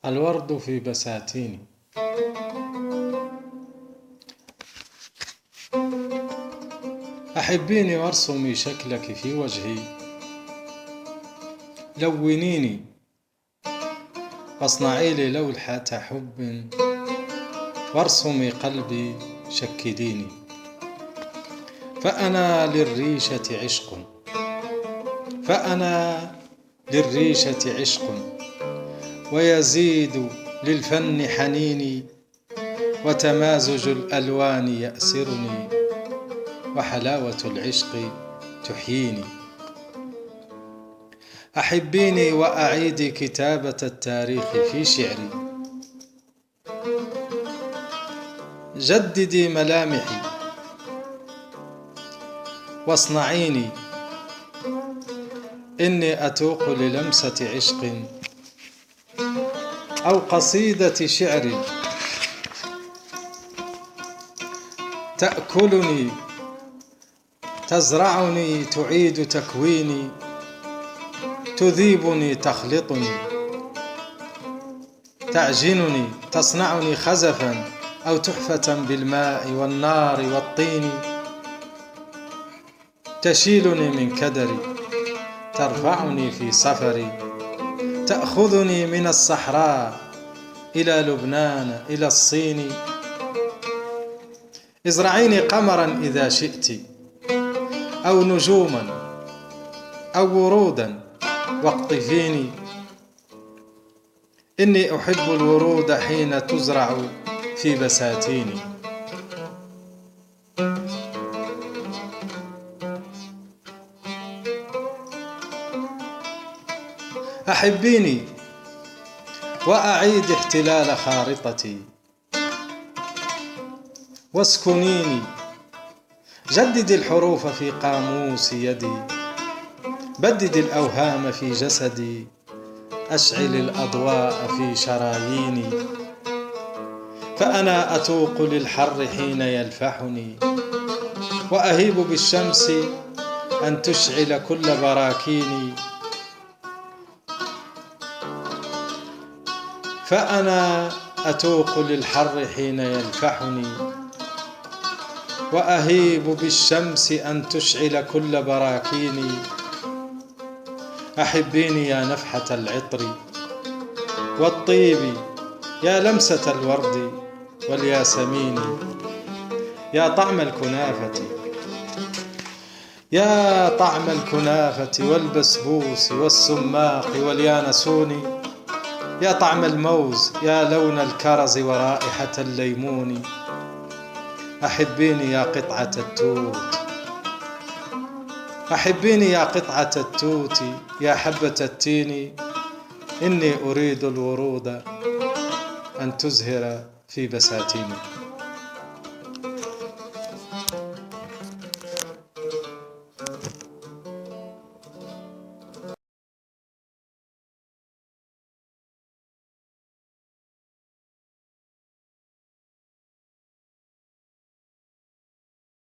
الورد في بساتيني. أحبيني وارسمي شكلك في وجهي، لونيني واصنعي لي لوحة حب، وارسمي قلبي شكديني. فأنا للريشة عشق، فأنا للريشة عشق، ويزيد للفن حنيني، وتمازج الألوان يأسرني، وحلاوة العشق تحييني. أحبيني وأعيدي كتابة التاريخ في شعري، جددي ملامحي واصنعيني، إني أتوق للمسة عشق أو قصيدة شعر تأكلني، تزرعني، تعيد تكويني، تذيبني، تخلطني، تعجنني، تصنعني خزفا أو تحفة بالماء والنار والطين، تشيلني من كدري، ترفعني في سفري، تأخذني من الصحراء إلى لبنان إلى الصين. ازرعيني قمرا إذا شئت، أو نجوما أو ورودا، واقطفيني، إني أحب الورود حين تزرع في بساتيني. أحبيني وأعيد احتلال خارطتي، واسكنيني، جدد الحروف في قاموس يدي، بدد الأوهام في جسدي، أشعل الأضواء في شراييني. فأنا أتوق للحر حين يلفحني، وأهيب بالشمس أن تشعل كل براكيني. فأنا أتوق للحر حين يلفحني، وأهيب بالشمس أن تشعل كل براكيني. أحبيني يا نفحة العطر والطيب، يا لمسة الورد والياسمين، يا طعم الكنافة، يا طعم الكنافة والبسبوس والسماق واليانسون، يا طعم الموز، يا لون الكرز ورائحة الليمون. أحبيني يا قطعة التوت، أحبيني يا قطعة التوت، يا حبة التين، إني أريد الورود أن تزهر في بساتيني.